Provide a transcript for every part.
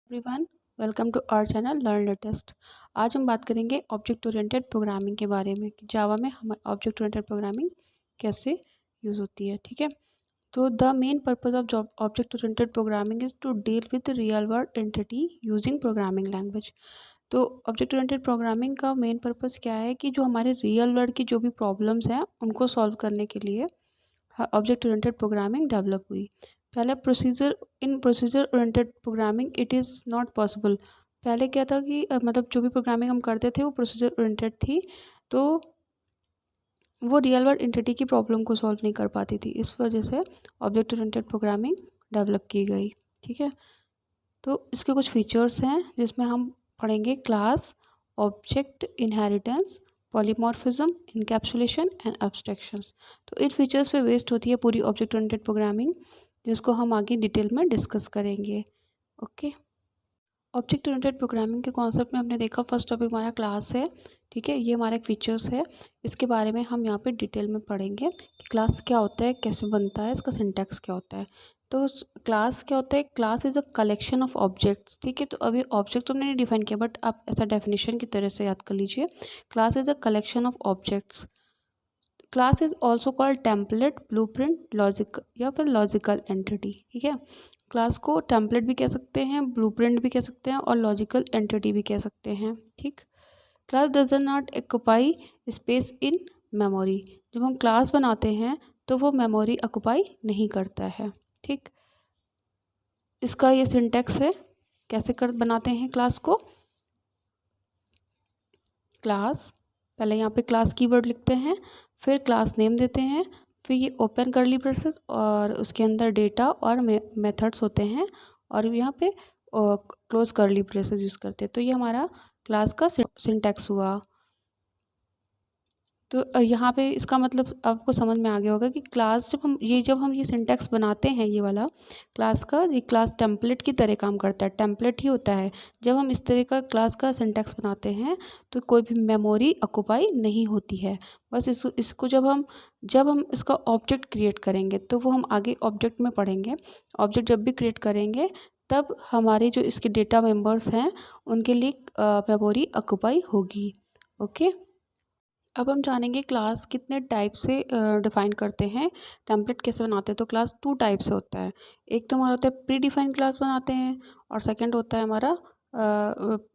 Everyone, welcome to our channel learn latest. आज हम बात करेंगे ऑब्जेक्ट ओरिएंटेड प्रोग्रामिंग के बारे में कि जावा में हम ऑब्जेक्ट ओरिएंटेड प्रोग्रामिंग कैसे यूज़ होती है। ठीक है, तो the main purpose of object oriented programming is to deal with real world entity using programming language. तो ऑब्जेक्ट ओरिएंटेड प्रोग्रामिंग का मेन पर्पस क्या है कि जो हमारे रियल वर्ल्ड की जो भी प्रॉब्लम्स हैं उनको सॉल्व करने के लिए ऑब्जेक्ट ओरिएंटेड प्रोग्रामिंग डेवलप हुई। पहले procedure oriented programming it is not possible. पहले क्या था कि मतलब जो भी प्रोग्रामिंग हम करते थे वो प्रोसीजर ओरिएंटेड थी, तो वो रियल वर्ल्ड एंटिटी की प्रॉब्लम को सॉल्व नहीं कर पाती थी। इस वजह से ऑब्जेक्ट ओरिएंटेड प्रोग्रामिंग डेवलप की गई। ठीक है, तो इसके कुछ फीचर्स हैं जिसमें हम पढ़ेंगे class, object inheritance, polymorphism, encapsulation and abstractions. तो इन फीचर्स पे बेस्ड होती है पूरी ऑब्जेक्ट ओरिएंटेड प्रोग्रामिंग, जिसको हम आगे डिटेल में डिस्कस करेंगे। ओके, ऑब्जेक्ट ओरिएंटेड प्रोग्रामिंग के कॉन्सेप्ट में हमने देखा फर्स्ट टॉपिक हमारा क्लास है। ठीक है, ये हमारा एक फीचर्स है। इसके बारे में हम यहाँ पे डिटेल में पढ़ेंगे कि क्लास क्या होता है, कैसे बनता है, इसका सिंटैक्स क्या होता है। तो क्लास क्या होता है? Class is a collection of objects. ठीक है, तो अभी ऑब्जेक्ट तो हमने नहीं डिफाइन किया, बट आप ऐसा डेफिनेशन की तरह से याद कर लीजिए। Class is a collection of objects. Class is also called template, blueprint, logic या फिर लॉजिकल एंटिटी। ठीक है, क्लास को टेम्पलेट भी कह सकते हैं, ब्लूप्रिंट भी कह सकते हैं और लॉजिकल एंटिटी भी कह सकते हैं। ठीक, class does not occupy space in memory. जब हम क्लास बनाते हैं तो वो मेमोरी ऑक्युपाई नहीं करता है। ठीक, इसका ये सिंटेक्स है कैसे कर बनाते हैं क्लास को। क्लास, पहले यहाँ पे क्लास कीवर्ड लिखते हैं, फिर क्लास नेम देते हैं, फिर ये ओपन करली ब्रेसेस और उसके अंदर डेटा और मेथड्स होते हैं, और यहाँ पे क्लोज करली ब्रेसेस यूज़ करते हैं। तो ये हमारा क्लास का सिंटैक्स हुआ। तो यहाँ पे इसका मतलब आपको समझ में आ गया होगा कि क्लास जब हम ये सिंटैक्स बनाते हैं, ये वाला क्लास का, ये क्लास टेम्पलेट की तरह काम करता है, टेम्पलेट ही होता है। जब हम इस तरह का क्लास का सिंटैक्स बनाते हैं तो कोई भी मेमोरी ऑक्युपाई नहीं होती है। बस इसको जब हम इसका ऑब्जेक्ट क्रिएट करेंगे तो वो हम आगे ऑब्जेक्ट में पढ़ेंगे। ऑब्जेक्ट जब भी क्रिएट करेंगे तब हमारे जो इसके डेटा मेम्बर्स हैं उनके लिए मेमोरी ऑक्युपाई होगी। ओके, अब हम जानेंगे क्लास कितने टाइप से डिफाइन करते हैं, टेम्पलेट कैसे बनाते हैं। तो क्लास 2 टाइप से होता है। एक तो हमारा होता है प्री डिफाइंड क्लास बनाते हैं, और सेकंड होता है हमारा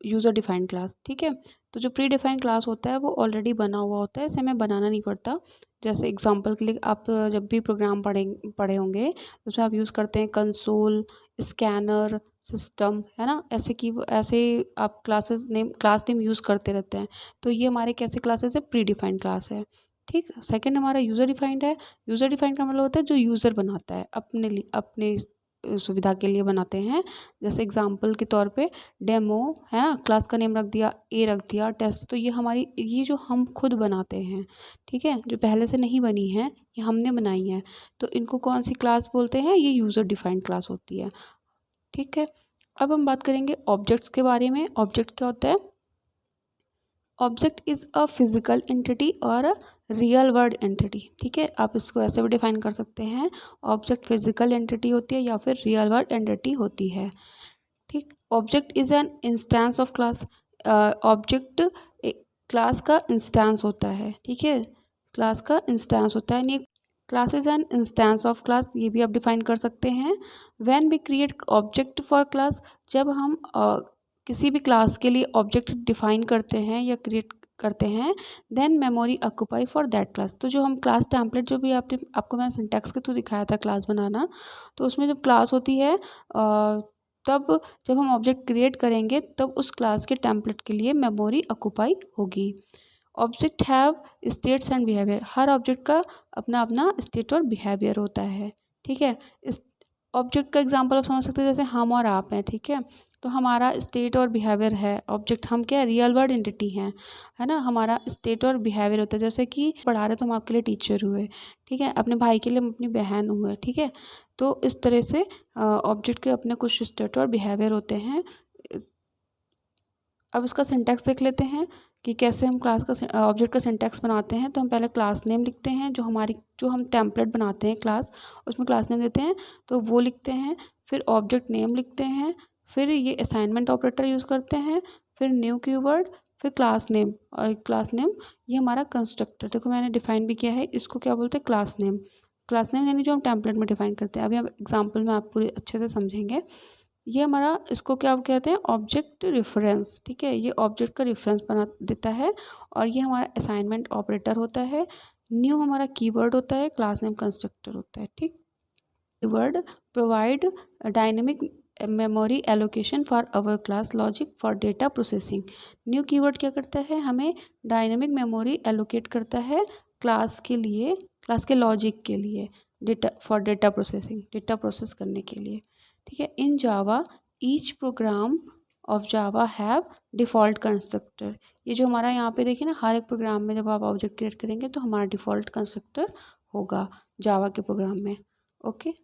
यूज़र डिफाइंड क्लास। ठीक है, तो जो प्री डिफाइंड क्लास होता है वो ऑलरेडी बना हुआ होता है, इसे हमें बनाना नहीं पड़ता। जैसे एग्जांपल के लिए आप जब भी प्रोग्राम पढ़े होंगे तो उसमें आप यूज़ करते हैं कंसोल, स्कैनर, सिस्टम, है ना। ऐसे आप क्लास नेम यूज़ करते रहते हैं। तो ये हमारे कैसे क्लासेस है? प्री डिफाइंड क्लास है। ठीक, सेकंड हमारा यूज़र डिफाइंड है। यूज़र डिफाइंड का मतलब होता है जो यूज़र बनाता है अपने लिए, अपने सुविधा के लिए बनाते हैं। जैसे एग्जांपल के तौर पे डेमो, है ना, क्लास का नेम रख दिया, ए रख दिया, टेस्ट। तो ये जो हम खुद बनाते हैं, ठीक है, जो पहले से नहीं बनी है, ये हमने बनाई है, तो इनको कौन सी क्लास बोलते हैं? ये यूज़र डिफाइंड क्लास होती है। ठीक है, अब हम बात करेंगे ऑब्जेक्ट्स के बारे में। ऑब्जेक्ट क्या होता है? Object is a physical entity और अ रियल वर्ल्ड एंटिटी। ठीक है, आप इसको ऐसे भी डिफाइन कर सकते हैं, ऑब्जेक्ट फिजिकल एंटिटी होती है या फिर रियल वर्ल्ड एंटिटी होती है। ठीक, object is an instance of class. Object class का इंस्टेंस होता है। ठीक है, क्लास का इंस्टेंस होता है, यानी class is an instance of class, ये भी आप डिफाइन कर सकते हैं। When we create object for class, जब हम किसी भी क्लास के लिए ऑब्जेक्ट डिफाइन करते हैं या क्रिएट करते हैं, then memory occupy for that class. तो जो हम क्लास टेम्पलेट, जो भी आपको मैं सिंटैक्स के थ्रू दिखाया था क्लास बनाना, तो उसमें जब क्लास होती है तब जब हम ऑब्जेक्ट क्रिएट करेंगे तब उस क्लास के टेम्पलेट के लिए मेमोरी ऑक्युपाई होगी। Object have states and behaviour. Her object का अपना अपना स्टेट और बिहेवियर होता है। ठीक है, इस ऑब्जेक्ट का एग्जांपल आप समझ सकते हैं, जैसे हम और आप हैं। ठीक है, तो हमारा स्टेट और बिहेवियर है ऑब्जेक्ट, हम क्या रियल वर्ल्ड एंटिटी हैं, है ना। हमारा स्टेट और बिहेवियर होता है, जैसे कि पढ़ा रहे तो हम आपके लिए टीचर हुए, ठीक है, अपने भाई के लिए हम अपनी बहन हुए। ठीक है, तो इस तरह से ऑब्जेक्ट के अपने कुछ स्टेट और बिहेवियर होते हैं। अब इसका सिंटैक्स देख लेते हैं कि कैसे हम क्लास का ऑब्जेक्ट का सिंटैक्स बनाते हैं। तो हम पहले क्लास नेम लिखते हैं, जो हम टेम्पलेट बनाते हैं क्लास, उसमें क्लास नेम देते हैं, तो वो लिखते हैं। फिर ऑब्जेक्ट नेम लिखते हैं, फिर ये असाइनमेंट ऑपरेटर यूज़ करते हैं, फिर न्यू कीवर्ड, फिर क्लास नेम। और क्लास नेम ये हमारा कंस्ट्रक्टर, देखो मैंने डिफाइन भी किया है, इसको क्या बोलते हैं, क्लास नेम। क्लास नेम यानी जो हम टेम्पलेट में डिफाइन करते हैं। अभी हम एग्जाम्पल में आप पूरे अच्छे से समझेंगे। ये हमारा, इसको क्या कहते हैं, ऑब्जेक्ट रेफरेंस। ठीक है, ये ऑब्जेक्ट का रेफरेंस बना देता है। और ये हमारा असाइनमेंट ऑपरेटर होता है। न्यू हमारा कीवर्ड होता है, क्लास नेम कंस्ट्रक्टर होता है। ठीक, keyword provide dynamic memory allocation for our class logic for data processing. New keyword क्या करता है, हमें डायनेमिक मेमोरी एलोकेट करता है क्लास के लिए, क्लास के लॉजिक के लिए, data for data processing, data process करने के लिए। ठीक है, in Java each program of Java have default constructor. ये जो हमारा यहाँ पे देखिए ना, हर एक प्रोग्राम में जब आप ऑब्जेक्ट क्रिएट करेंगे तो हमारा डिफ़ॉल्ट कंस्ट्रक्टर होगा जावा के प्रोग्राम में। ओके।